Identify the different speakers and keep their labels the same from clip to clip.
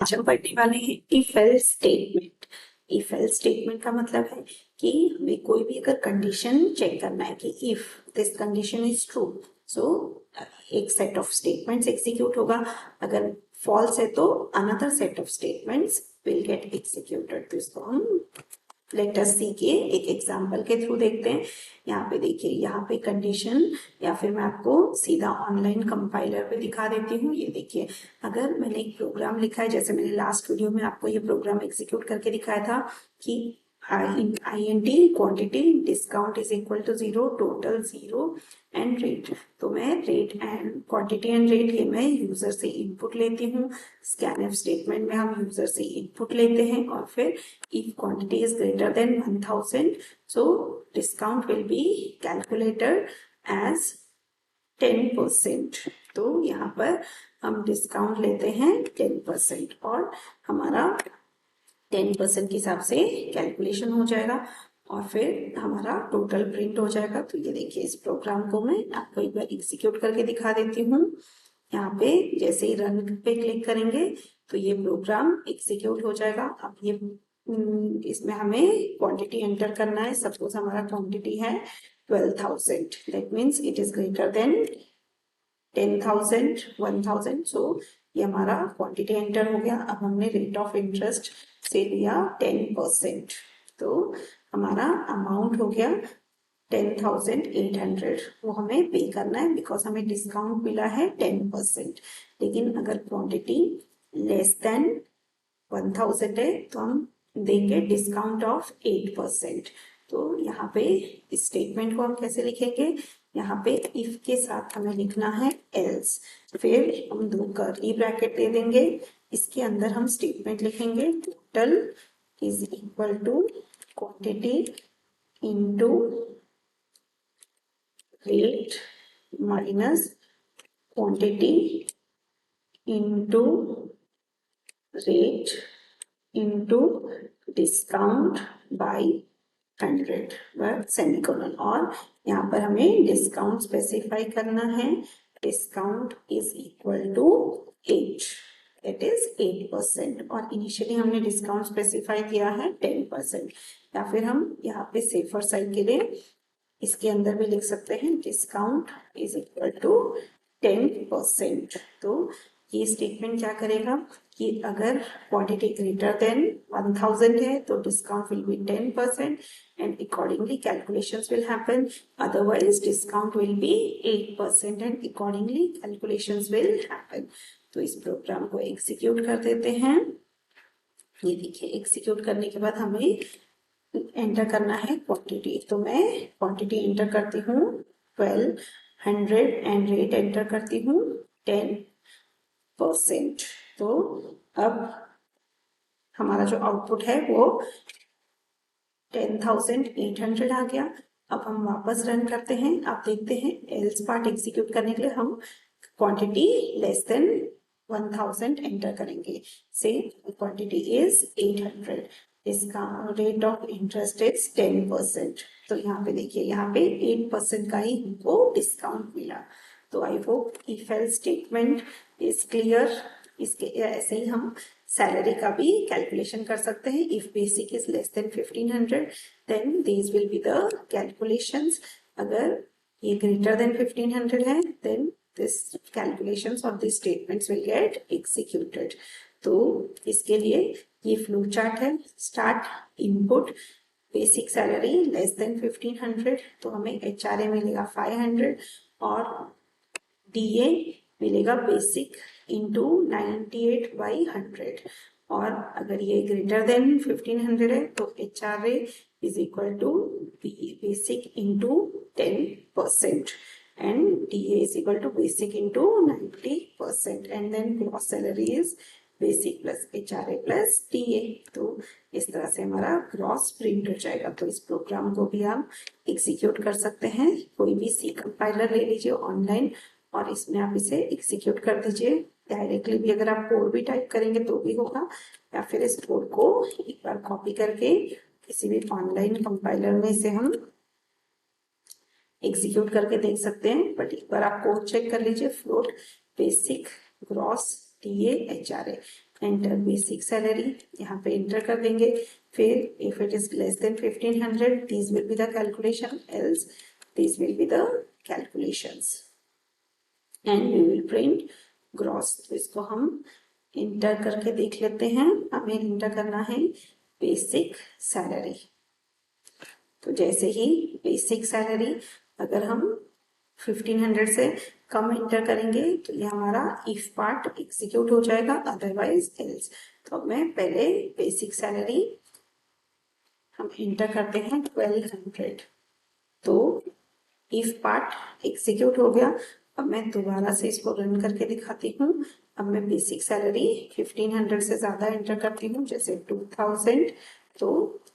Speaker 1: आज हम पढ़ने वाले हैं if else statement. If else statement का मतलब है कि हमें कोई भी अगर कंडीशन चेक करना है कि if this condition is true, so एक सेट ऑफ स्टेटमेंट्स एग्जीक्यूट होगा। अगर फॉल्स है तो another set of statements will get executed. तो इसको हम लेट अस सी के एक एग्जांपल के थ्रू देखते हैं। यहाँ पे देखिए, यहाँ पे कंडीशन, या फिर मैं आपको सीधा ऑनलाइन कंपाइलर पे दिखा देती हूँ। ये देखिए, अगर मैंने एक प्रोग्राम लिखा है, जैसे मैंने लास्ट वीडियो में आपको ये प्रोग्राम एग्जीक्यूट करके दिखाया था कि INT quantity discount is equal to 0, total 0 and rate. तो मैं rate and quantity and rate ये मैं यूजर से इनपुट लेती हूँ। स्कैनफ स्टेटमेंट में हम यूजर से इनपुट लेते हैं और फिर if quantity is greater than 1000, so discount will be calculated as 10%। तो यहाँ पर हम डिस्काउंट लेते हैं 10% और हमारा 10% के हिसाब से कैलकुलेशन हो जाएगा और फिर हमारा टोटल प्रिंट हो जाएगा। तो ये देखिए, इस प्रोग्राम को मैं आपको एक बार एग्जीक्यूट करके दिखा देती हूँ। यहाँ पे जैसे ही रन पे क्लिक करेंगे तो ये प्रोग्राम एग्जीक्यूट हो जाएगा। अब ये इसमें हमें क्वांटिटी एंटर करना है। सपोज हमारा क्वांटिटी है 12,000, that means it is greater than 10,000, 1,000। सो ये हमारा क्वांटिटी एंटर हो गया। अब हमने रेट ऑफ इंटरेस्ट से लिया 10%, तो हमारा अमाउंट हो गया 10,800। वो हमें पे करना है बिकॉज हमें डिस्काउंट मिला है 10%। लेकिन अगर क्वांटिटी लेस देन 1,000 है तो हम देंगे डिस्काउंट ऑफ 8%। तो यहाँ पे इस स्टेटमेंट को हम कैसे लिखेंगे, यहाँ पे इफ के साथ हमें लिखना है एल्स, फिर हम दो कर्ली ब्रैकेट दे देंगे। इसके अंदर हम स्टेटमेंट लिखेंगे total is equal to quantity into rate minus quantity into rate into discount by 100 word semicolon. और यहाँ पर हमें डिस्काउंट स्पेसिफाई करना है। Discount is equal to 8, that is 8%। और इनिशियली हमने डिस्काउंट स्पेसिफाई किया है 10%। या फिर हम यहाँ पे सेफर साइड के लिए इसके अंदर भी लिख सकते हैं डिस्काउंट इज इक्वल टू 10%। तो ये स्टेटमेंट क्या करेगा कि अगर क्वांटिटी ग्रेटर देन 1,000 है तो discount will be 10% and accordingly calculations will happen. Otherwise discount will be 8% and accordingly calculations will happen. तो इस प्रोग्राम को एग्जीक्यूट कर देते हैं। ये देखिए, एग्जीक्यूट करने के बाद हमें एंटर करना है क्वांटिटी। तो मैं क्वांटिटी एंटर करती हूँ 12, 100 एंड रेट एंटर करती हूँ 10%। तो अब हमारा जो आउटपुट है वो 10,800 आ गया। अब हम वापस रन करते हैं। आप देखते हैं एल्स पार्ट एग्जीक्यूट करने के लिए हम क्वांटिटी लेस देन 1,000 एंटर करेंगे। से क्वांटिटी इज 800, इसका रेट ऑफ इंटरेस्ट इज 10%। तो यहाँ पे देखिए, यहाँ पे 8% का ही हमको डिस्काउंट मिला। तो I hope if else statement is clear. इसके ऐसे ही हम सैलरी का भी कैलकुलेशन कर सकते हैं। If basic is less than 1,500 then these will be the calculations. अगर ये ग्रेटर देन 1,500 है then this calculations of these statements will get executed। तो इसके लिए ये फ्लो चार्ट है। Start input basic salary less than 1,500, तो हमें HRA मिलेगा 500 और DA मिलेगा बेसिक इंटू 98/100। और अगर ये ग्रेटर देन 1,500 है तो HRA is equal to basic into 10% and DA is equal to basic into 90%, and then gross salary is basic plus HRA plus DA। तो इस तरह से हमारा ग्रॉस प्रिंट हो जाएगा। तो इस प्रोग्राम को भी आप एग्जीक्यूट कर सकते हैं। कोई भी सी कंपाइलर ले लीजिए ऑनलाइन और इसमें आप इसे एग्जीक्यूट कर दीजिए। डायरेक्टली भी अगर आप कोड भी टाइप करेंगे तो भी होगा, या फिर इस कोड को एक बार कॉपी करके किसी भी ऑनलाइन कंपाइलर में इसे हम एग्जीक्यूट करके देख सकते हैं। बट एक बार आप कोड चेक कर लीजिए, float basic gross DA HRA। Enter basic salary, यहाँ पे एंटर कर देंगे। फिर if it is less then 1500 these will be the calculation, else these will be the calculations and we will print gross। तो इसको हम इंटर करके देख लेते हैं। हमें इंटर करना है बेसिक सैलरी। तो जैसे ही बेसिक सैलरी अगर हम 1500 से कम इंटर करेंगे तो ये हमारा इफ पार्ट एग्जीक्यूट हो जाएगा, अदरवाइज एल्स। तो अब मैं पहले बेसिक सैलरी हम इंटर करते हैं 1200। तो इफ पार्ट एग्जीक्यूट हो गया। अब मैं दोबारा से इसको रन करके दिखाती हूँ। अब मैं बेसिक सैलरी 1500 से ज्यादा एंटर करती हूँ, जैसे 2000। तो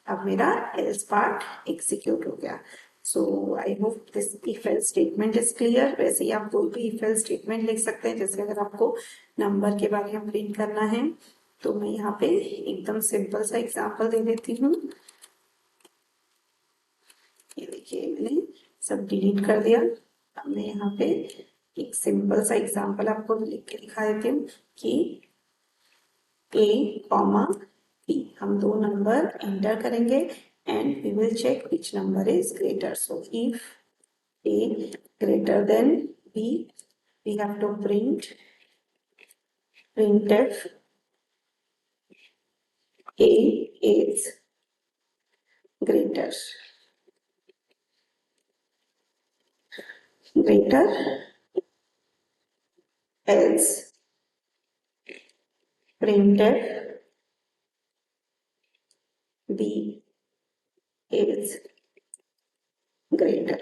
Speaker 1: अब मेरा एल्स पार्ट एग्जीक्यूट हो गया। So I hope this if else statement is clear. वैसे ही आप कोई भी इफ एल्स स्टेटमेंट लिख सकते हैं। जैसे अगर आपको नंबर के बारे में प्रिंट करना है तो मैं यहाँ पे एकदम सिंपल सा एग्जाम्पल दे देती हूँ। ये देखिए मैंने सब डिलीट कर दिया। अब मैं यहाँ पे एक सिंपल सा एग्जाम्पल आपको लिख के दिखा देती हूँ कि a कॉमा b, हम दो नंबर एंटर करेंगे and we will check which number is greater. So if a greater than b we have to printf a is greater else printf b is greater।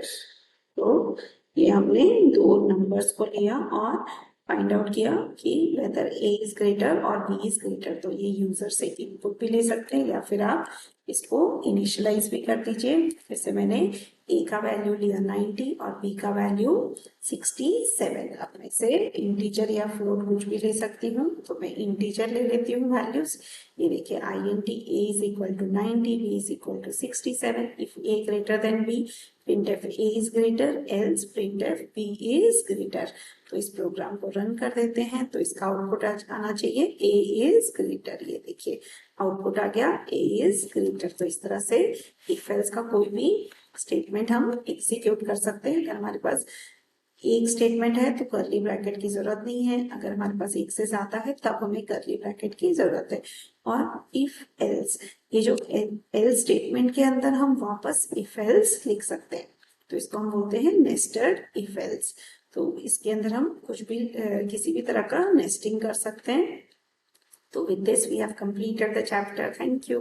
Speaker 1: तो ये हमने दो numbers को लिया और फाइंड आउट किया कि वेदर a इज ग्रेटर और b इज ग्रेटर। तो ये यूजर से इनपुट भी ले सकते हैं या फिर आप इसको इनिशियलाइज भी कर दीजिए। जैसे मैंने a का वैल्यू लिया 90 और b का वैल्यू 67। अब मैं इसे इंटीजर या फ्लोट कुछ भी ले सकती हूँ। तो मैं इंटीजर ले लेती हूँ वैल्यूज। ये देखिए int a is equal to 90, b is equal to 67। if a greater than b printf a is greater, else printf b is greater। तो इस प्रोग्राम को रन कर देते हैं तो इसका आउटपुट आना चाहिए a is greater। ये देखिए आउटपुट आ गया a is greater। तो इस तरह से इफ एल्स का कोई भी स्टेटमेंट हम एग्जीक्यूट कर सकते हैं। अगर हमारे पास एक स्टेटमेंट है तो कर्ली ब्रैकेट की जरूरत नहीं है। अगर हमारे पास एक से ज्यादा है तब हमें कर्ली ब्रैकेट की जरूरत है। और इफ एल्स, ये जो एल्स स्टेटमेंट के अंदर हम वापस इफ एल्स लिख सकते हैं। तो इसको हम बोलते हैं नेस्टेड इफ एल्स। तो इसके अंदर हम कुछ भी किसी भी तरह का नेस्टिंग कर सकते हैं। तो with this we have completed the chapter. Thank you.